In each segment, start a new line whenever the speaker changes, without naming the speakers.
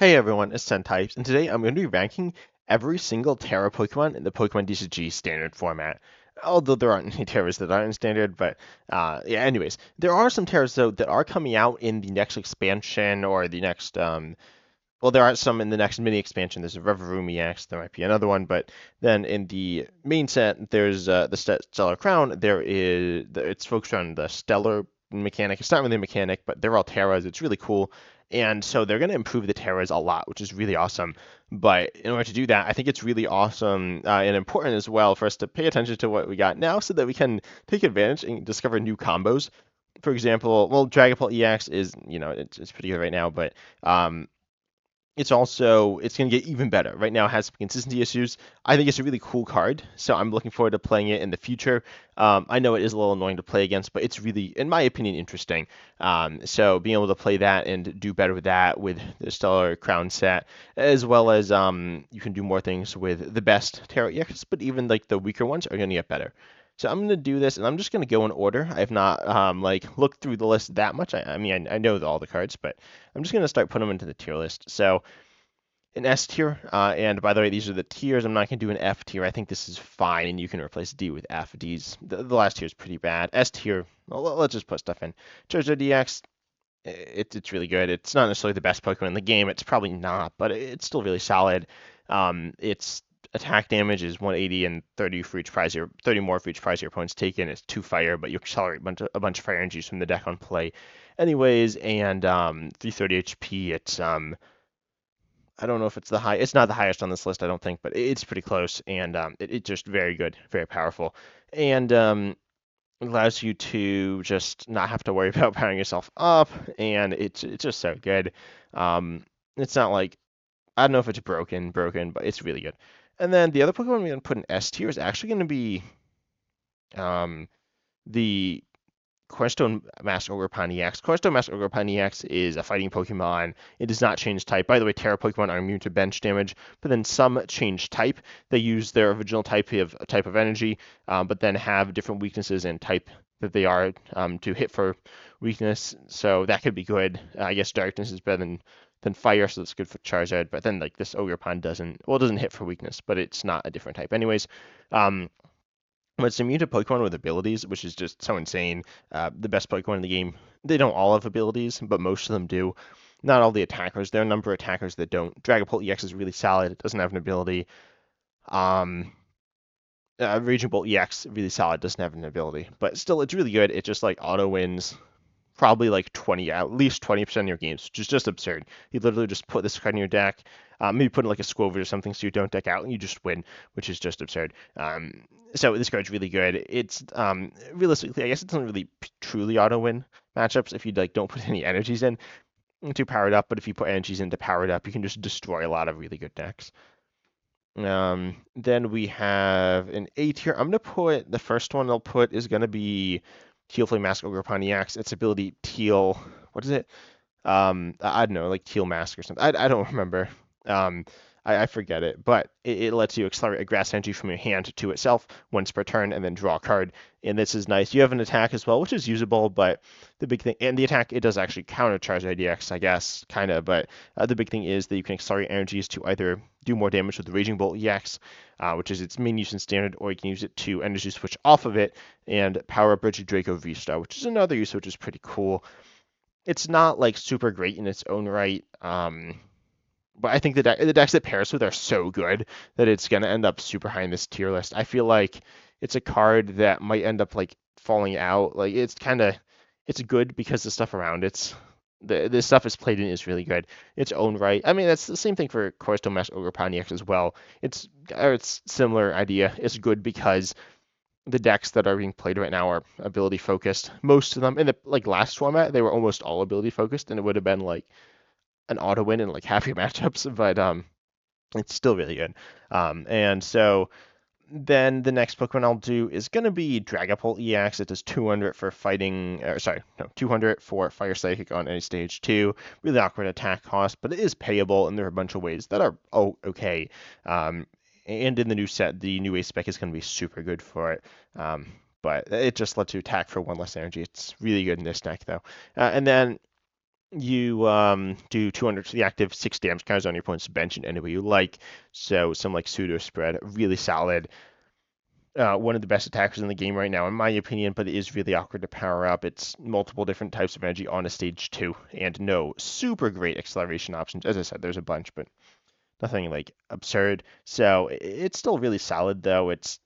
Hey everyone, it's Types, and today I'm going to be ranking every single Tera Pokemon in the Pokemon TCG standard format. Although there aren't any Teras that aren't in standard, but yeah, anyways, there are some Teras though that are coming out in the next expansion or the next well, there are some in the next mini expansion. There's a Reverum EX. There might be another one, but then in the main set, there's the Stellar Crown. It's focused on the Stellar mechanic. It's not really a mechanic, but they're all Terras. It's really cool, and so they're going to improve the Terras a lot, which is really awesome. But in order to do that, I think it's really awesome and important as well for us to pay attention to what we got now, so that we can take advantage and discover new combos. For example, well, Dragapult EX is, it's pretty good right now, but it's going to get even better. Right now, it has some consistency issues. I think it's a really cool card, so I'm looking forward to playing it in the future. I know it is a little annoying to play against, but it's really, in my opinion, interesting. So being able to play that and do better with that with the Stellar Crown set, as well as you can do more things with the best Tarot EX, but even like the weaker ones are going to get better. So I'm going to do this, and I'm just going to go in order. I have not like looked through the list that much. I mean, I know all the cards, but I'm just going to start putting them into the tier list. So an S tier, and by the way, these are the tiers. I'm not going to do an F tier. I think this is fine, and you can replace D with F. The last tier is pretty bad. S tier, well, let's just put stuff in. Charizard DX, it's really good. It's not necessarily the best Pokemon in the game. It's probably not, but it's still really solid. Its attack damage is 180 and 30 for each prize 30 more for each prize your opponent's taken. It's 2 fire, but you accelerate a bunch of fire energies from the deck on play, anyways. And 330 HP. I don't know if it's the high. It's not the highest on this list, I don't think, but it's pretty close, and it's just very good, very powerful, and it allows you to just not have to worry about powering yourself up, and it's just so good. It's not like I don't know if it's broken, but it's really good. And then the other Pokemon we're gonna put in S tier is actually gonna be um the Cornerstone Mask Ogre Pontiacs. Cornerstone Mask Ogre Pontiacs is a fighting Pokemon. It does not change type. By the way, Terra Pokemon are immune to bench damage, but then some change type. They use their original type of energy, but then have different weaknesses and type that they are to hit for weakness. So that could be good. I guess Darkness is better than Fire, so that's good for Charizard. But then like this Ogerpon doesn't hit for weakness, but it's not a different type. Anyways, but it's immune to Pokemon with abilities, which is just so insane. The best Pokemon in the game, they don't all have abilities, but most of them do. Not all the attackers. There are a number of attackers that don't. Dragapult EX is really solid. It doesn't have an ability. Um, Raging Bolt EX, really solid, doesn't have an ability. But still, it's really good. It just like auto wins probably like 20, at least 20% of your games, which is just absurd. You literally just put this card in your deck, maybe put in like a Squover or something so you don't deck out and you just win, which is just absurd. So this card's really good. It's realistically, I guess it doesn't really truly auto win matchups if you like don't put any energies in to power it up, but if you put energies in to power it up, you can just destroy a lot of really good decks. Then we have an A tier. I'm gonna put the first one I'll put is gonna be Teal Flame Mask Ogre Pontiacs. Its ability Teal, what is it? I don't know, like Teal Mask or something. I don't remember. Um, I forget it, but it lets you accelerate a grass energy from your hand to itself once per turn, and then draw a card. And this is nice. You have an attack as well, which is usable, but the big thing, and the attack, it does actually counter Charizard DX, I guess, kind of. But the big thing is that you can accelerate energies to either do more damage with the Raging Bolt EX, which is its main use in Standard, or you can use it to energy switch off of it and power up Regidrago V-Star, which is another use, which is pretty cool. It's not like super great in its own right. But I think the decks that pairs with are so good that it's gonna end up super high in this tier list. I feel like it's a card that might end up like falling out. Like it's good because the stuff around the stuff it's played in is really good. Its own right. I mean that's the same thing for Cornerstone Mask Ogre Pontiacs as well. It's similar idea. It's good because the decks that are being played right now are ability focused. Most of them in the like last format, they were almost all ability focused, and it would have been like an auto win in like half your matchups, but it's still really good. And so then the next Pokemon I'll do is gonna be Dragapult EX. It does 200 for fighting, or sorry, no, 200 for Fire Psychic on any stage 2. Really awkward attack cost, but it is payable, and there are a bunch of ways that are okay. And in the new set, the new Ace spec is going to be super good for it. But it just lets you attack for one less energy. It's really good in this deck, though. And then You do 200 to the active, 6 damage counters on your opponent's bench in any way you like. So some like pseudo spread, really solid. One of the best attackers in the game right now, in my opinion, but it is really awkward to power up. It's multiple different types of energy on a stage 2, and no super great acceleration options. As I said, there's a bunch, but nothing like absurd. So it's still really solid, though. It's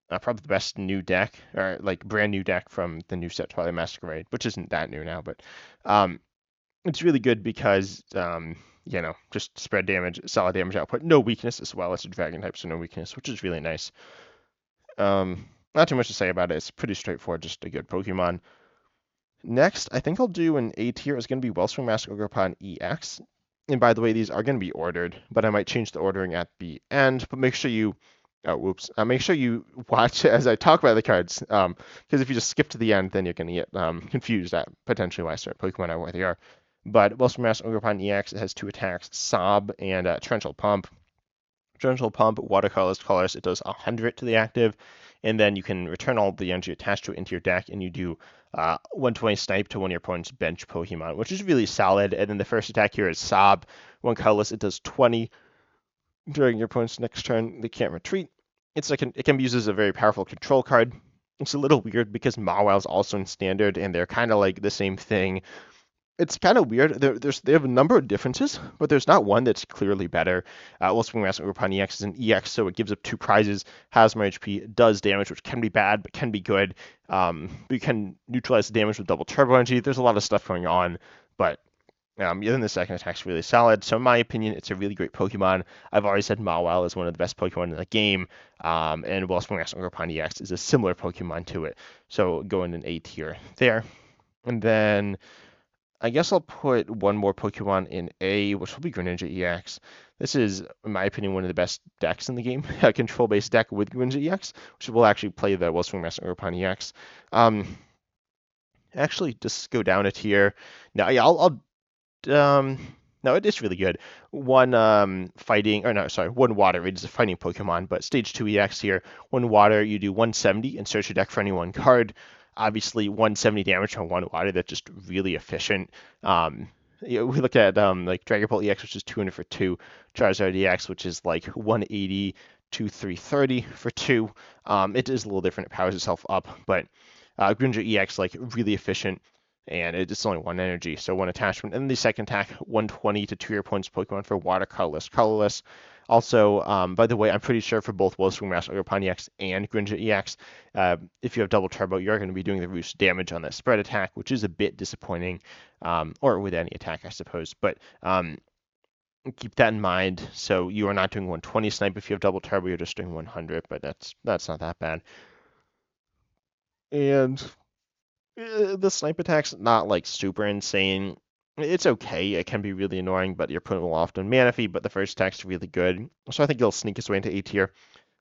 probably the best new deck, or like brand new deck from the new set Twilight Masquerade, which isn't that new now, but um, it's really good because just spread damage, solid damage output, no weakness as well. It's a dragon type, so no weakness, which is really nice. Not too much to say about it. It's pretty straightforward, just a good Pokemon. Next, I think I'll do an A tier. It's going to be Wellspring Mask Ogerpon EX. And by the way, these are going to be ordered, but I might change the ordering at the end. But make sure you, oh, whoops, make sure you watch as I talk about the cards. Because if you just skip to the end, then you're going to get confused at potentially why certain Pokemon are where they are. But Wellspring Mask Ogerpon EX, it has 2 attacks, Sob and Torrential Pump. Torrential Pump, watercolors, colors, it does 100 to the active, and then you can return all the energy attached to it into your deck, and you do 120 snipe to one of your opponent's bench Pokemon, which is really solid. And then the first attack here is Sob, 1 colorless, it does 20 during your opponent's next turn. They can't retreat. It can be used as a very powerful control card. It's a little weird because Mawile is also in standard, and they're kind of like the same thing. It's kind of weird. They have a number of differences, but there's not one that's clearly better. Wellspring Mask Ogerpon EX is an EX, so it gives up 2 prizes, has more HP, does damage, which can be bad, but can be good. You can neutralize the damage with double turbo energy. There's a lot of stuff going on, but then the second attack's really solid. So in my opinion, it's a really great Pokemon. I've always said Mawile is one of the best Pokemon in the game, and Wellspring Mask Ogerpon EX is a similar Pokemon to it. So going in A tier there. And then I guess I'll put one more Pokemon in A, which will be Greninja EX. This is, in my opinion, one of the best decks in the game. A control-based deck with Greninja EX, which will actually play the Wellspring Master Ogerpon EX. Actually, just go down a tier. Now, yeah, no, it is really good. One fighting, or no, sorry, one water. It is a fighting Pokemon, but stage 2 EX here. One water, you do 170 and search your deck for any one card. Obviously, 170 damage on one water. That's just really efficient. We look at like Dragon Ball EX, which is 200 for 2. Charizard EX, which is like 180 to 330 for 2. It is a little different. It powers itself up, but Greninja EX, like really efficient, and it's only 1 energy, so 1 attachment. And the second attack, 120 to 2 your opponent's Pokemon for water, colorless. Also, by the way, I'm pretty sure for both Wellspring Mask Ogerpon EX and Greninja EX, if you have double turbo, you're going to be doing the reduced damage on that spread attack, which is a bit disappointing, or with any attack, I suppose. But keep that in mind. So you are not doing 120 snipe if you have double turbo, you're just doing 100, but that's not that bad. And the snipe attack's not like super insane. It's okay. It can be really annoying, but your opponent will often mana feed, but the first attack's really good. So I think it'll sneak its way into A tier.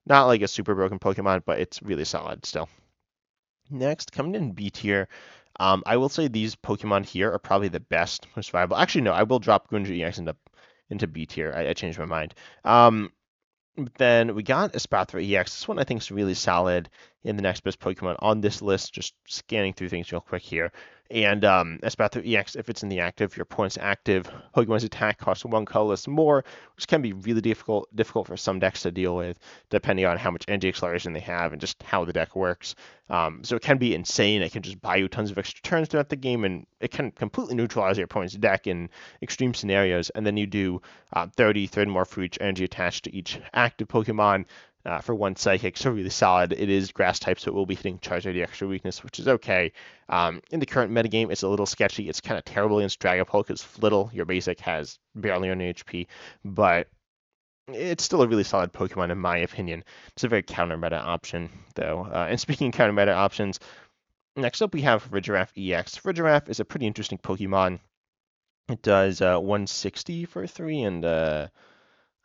Not like a super broken Pokemon, but it's really solid still. Next, coming in B tier, I will say these Pokemon here are probably the best, most viable. Actually, no, I will drop Greninja EX into B tier. I changed my mind. Then we got Espathra EX. This one I think is really solid in the next best Pokemon on this list. Just scanning through things real quick here. And Espathra EX, if it's in the active, your opponent's active, Pokemon's attack costs 1 colorless more, which can be really difficult for some decks to deal with, depending on how much energy acceleration they have and just how the deck works. So it can be insane. It can just buy you tons of extra turns throughout the game, and it can completely neutralize your opponent's deck in extreme scenarios. And then you do 30 more for each energy attached to each active Pokemon. For 1 Psychic, so really solid. It is Grass type, so it will be hitting Charizard the extra weakness, which is okay. In the current metagame, it's a little sketchy. It's kind of terrible against Dragapult because Flittle, your basic, has barely any HP, but it's still a really solid Pokemon in my opinion. It's a very counter meta option, though. And speaking of counter meta options, next up we have Regiroth EX. Regiroth is a pretty interesting Pokemon. It does 160 for 3 and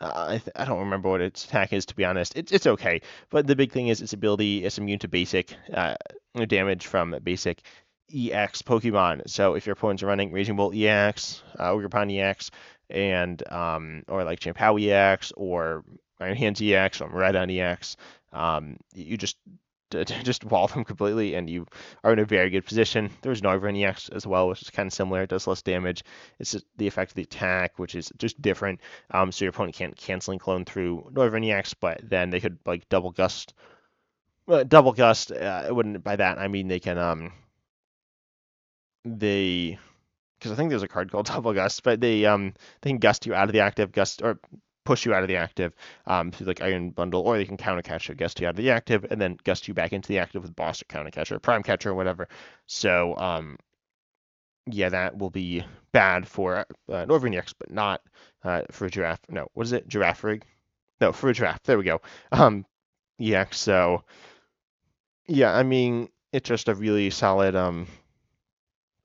I don't remember what its attack is, to be honest. It's okay, but the big thing is its ability is immune to basic damage from basic EX Pokemon. So if your opponent's running Raging Bolt EX, Ogerpon EX, and or like Champao EX, or Iron Hands EX, or Miraidon EX, you just to just wall them completely, and you are in a very good position. There's Noivern EX as well, which is kind of similar. It does less damage. It's just the effect of the attack, which is just different. So your opponent can't canceling clone through Noivern EX, but then they could like double gust. Double gust. It wouldn't by that I mean they can they because I think there's a card called Double Gust, but they can gust you out of the active, gust or push you out of the active through like Iron Bundle, or they can counter catcher, gust you out of the active, and then gust you back into the active with Boss or counter catcher, or Prime catcher, or whatever. So yeah, that will be bad for Northern EX, but not for a Giraffe. No, what is it? Giraffe rig? No, for a Giraffe. There we go. EX. So yeah, I mean it's just a really solid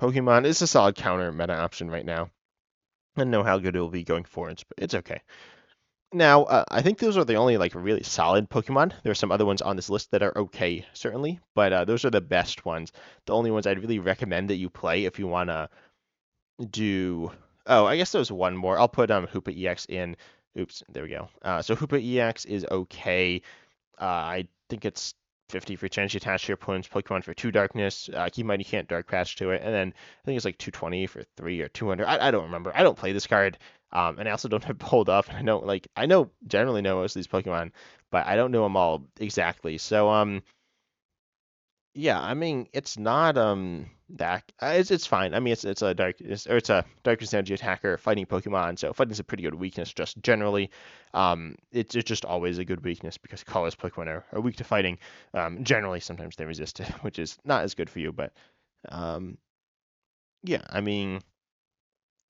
Pokemon. It's a solid counter meta option right now. I don't know how good it will be going forwards, but it's okay. Now, I think those are the only like really solid Pokemon. There are some other ones on this list that are okay, certainly, but those are the best ones. The only ones I'd really recommend that you play if you wanna do. Oh, I guess there's one more. I'll put Hoopa EX in. Oops, there we go. So Hoopa EX is okay. I think it's 50 for chance you attach to your opponent's Pokemon for 2 darkness. Keep in mind you can't dark patch to it. And then I think it's like 220 for 3 or 200. I don't remember. I don't play this card. And I also don't have pulled up. I don't like I know generally know most of these Pokemon, but I don't know them all exactly. So yeah, I mean it's not that it's fine. I mean it's a it's a darkness energy attacker fighting Pokemon, so fighting's a pretty good weakness just generally. It's just always a good weakness because colorless Pokemon are weak to fighting. Generally sometimes they resist it, which is not as good for you, but um yeah, I mean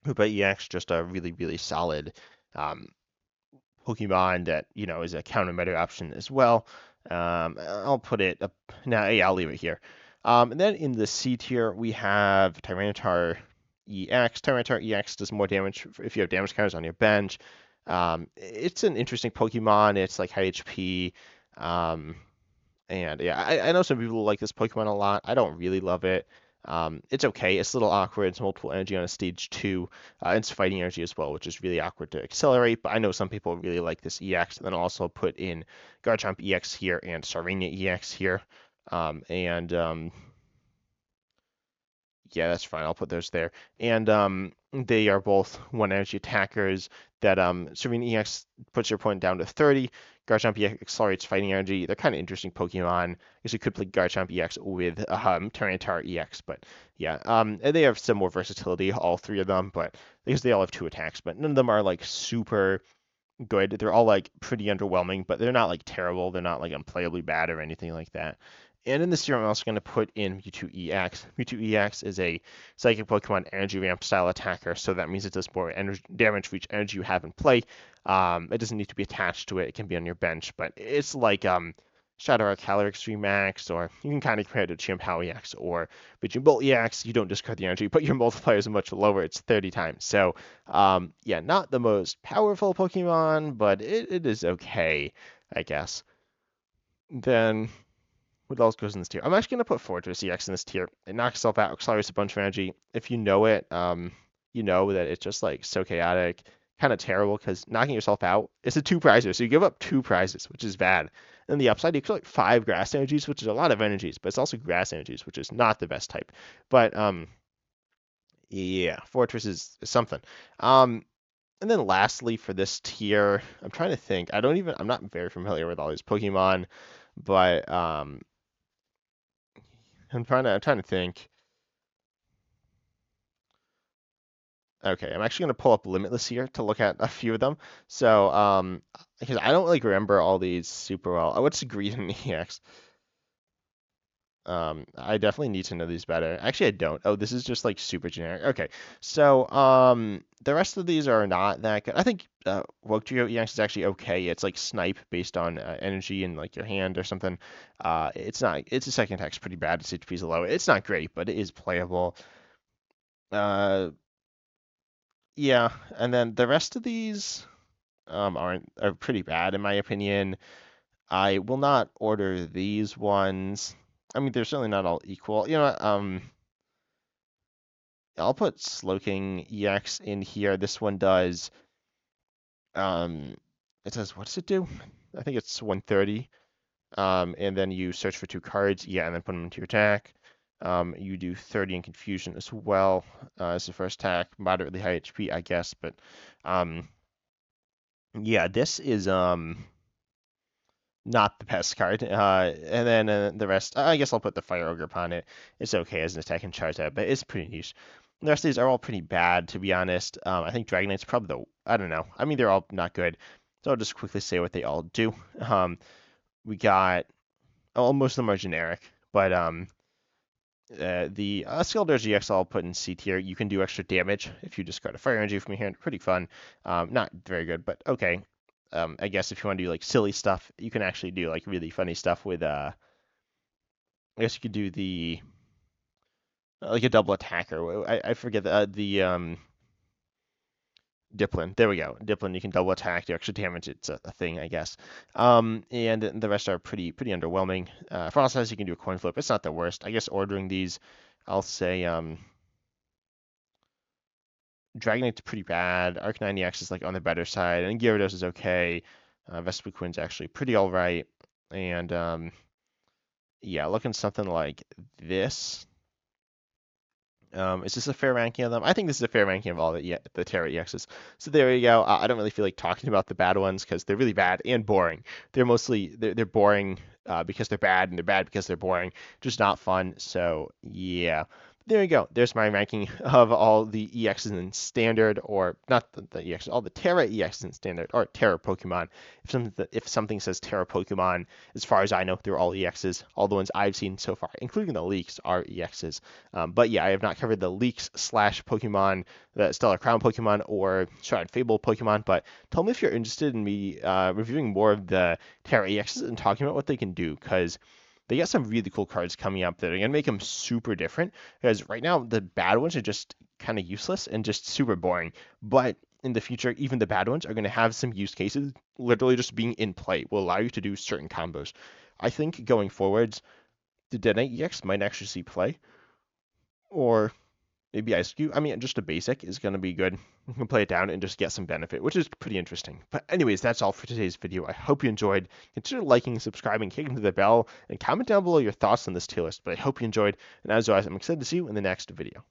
Hoopa EX just a really solid um Pokemon that, you know, is a counter meta option as well. I'll put it up now. Yeah, I'll leave it here. And then in the C tier, we have Tyranitar EX. Tyranitar EX does more damage if you have damage counters on your bench. It's an interesting Pokemon. It's like high HP. Um, and yeah, I know some people like this Pokemon a lot. I don't really love it. It's okay. It's a little awkward. It's multiple energy on a stage 2. It's fighting energy as well, which is really awkward to accelerate. But I know some people really like this EX. And then I'll also put in Garchomp EX here and Sarenia EX here. And yeah, that's fine. I'll put those there. And they are both 1 energy attackers that Serene EX puts your point down to 30. Garchomp EX accelerates fighting energy. They're kind of interesting Pokemon. I guess you could play Garchomp EX with Tyranitar EX, but yeah. And they have some more versatility, all 3 of them, but because they all have 2 attacks, but none of them are like super good. They're all like pretty underwhelming, but they're not like terrible. They're not like unplayably bad or anything like that. And in this tier, I'm also going to put in Mewtwo EX. Mewtwo EX is a Psychic Pokemon Energy Ramp style attacker, so that means it does more energy, damage for each energy you have in play. It doesn't need to be attached to it. It can be on your bench, but it's like Shadow Arc Calyrex Remax, or you can kind of compare it to Chien-Pao EX or Bitchin' Bolt EX. You don't discard the energy, but your multiplier is much lower. It's 30 times. So yeah, not the most powerful Pokemon, but it is okay, I guess. Then what else goes in this tier? I'm actually going to put Fortress EX in this tier. It knocks itself out, accelerates a bunch of energy. If you know it, you know that it's just like so chaotic, kind of terrible because knocking yourself out is a 2 prizer. So you give up 2 prizes, which is bad. And the upside, you collect 5 grass energies, which is a lot of energies, but it's also grass energies, which is not the best type. But yeah, Fortress is something. And then lastly for this tier, I'm trying to think. I'm not very familiar with all these Pokemon, but I'm trying to think. Okay, I'm actually going to pull up Limitless here to look at a few of them. So, because I don't like remember all these super well. What's Greedent EX? I definitely need to know these better. Actually, I don't. Oh, this is just like super generic. Okay, so the rest of these are not that good. I think Wugtrio EX is actually okay. It's like Snipe based on energy in like your hand or something. It's not. Its second attack's pretty bad. Its HP is low. It's not great, but it is playable. Uh, yeah, and then the rest of these are pretty bad in my opinion. I will not order these ones. I mean, they're certainly not all equal. You know, I'll put Slowking EX in here. This one does um it says what does it do? I think it's 130. And then you search for 2 cards, yeah, and then put them into your attack. You do 30 in confusion as well as the first attack, moderately high HP, I guess, but um, yeah, this is not the best card. And then the rest, I guess I'll put the Fire Ogre upon it. It's okay as an attack and charge that, but it's pretty niche. The rest of these are all pretty bad, to be honest. I think Dragonite's probably I don't know. I mean, they're all not good. So I'll just quickly say what they all do. We got, most of them are generic, but the Skeletor GX I'll put in C tier. You can do extra damage if you discard a Fire Energy from your hand. Pretty fun. Not very good, but okay. I guess if you want to do like silly stuff, you can actually do like really funny stuff with I guess you could do the like a double attacker. I forget the Diplin. There we go. Diplin, you can double attack, do extra damage. It's a thing, I guess. And the rest are pretty underwhelming. Frost Eyes, you can do a coin flip. It's not the worst. I guess ordering these, I'll say Dragonite's pretty bad. Arcanine EX is like on the better side, and Gyarados is okay. Vespiquen's actually pretty alright. And yeah, looking something like this. Is this a fair ranking of them? I think this is a fair ranking of all the Tera EXs. So there you go. I don't really feel like talking about the bad ones because they're really bad and boring. They're boring because they're bad, and they're bad because they're boring. Just not fun. So yeah. There you go. There's my ranking of all the EXs in standard, or not the EXs, all the Tera EXs in standard, or Tera Pokemon. If something says Tera Pokemon, as far as I know, they're all EXs. All the ones I've seen so far, including the leaks, are EXs. But yeah, I have not covered the leaks slash Pokemon, the Stellar Crown Pokemon, or Shroud Fable Pokemon. But tell me if you're interested in me reviewing more of the Tera EXs and talking about what they can do, because they got some really cool cards coming up that are going to make them super different. Because right now, the bad ones are just kind of useless and just super boring. But in the future, even the bad ones are going to have some use cases. Literally just being in play will allow you to do certain combos. I think going forwards, the Dead Knight EX might actually see play. Or maybe Ice Cube. I mean, just a basic is going to be good. You can play it down and just get some benefit, which is pretty interesting. But anyways, that's all for today's video. I hope you enjoyed. Consider liking, subscribing, kicking to the bell, and comment down below your thoughts on this tier list. But I hope you enjoyed. And as always, I'm excited to see you in the next video.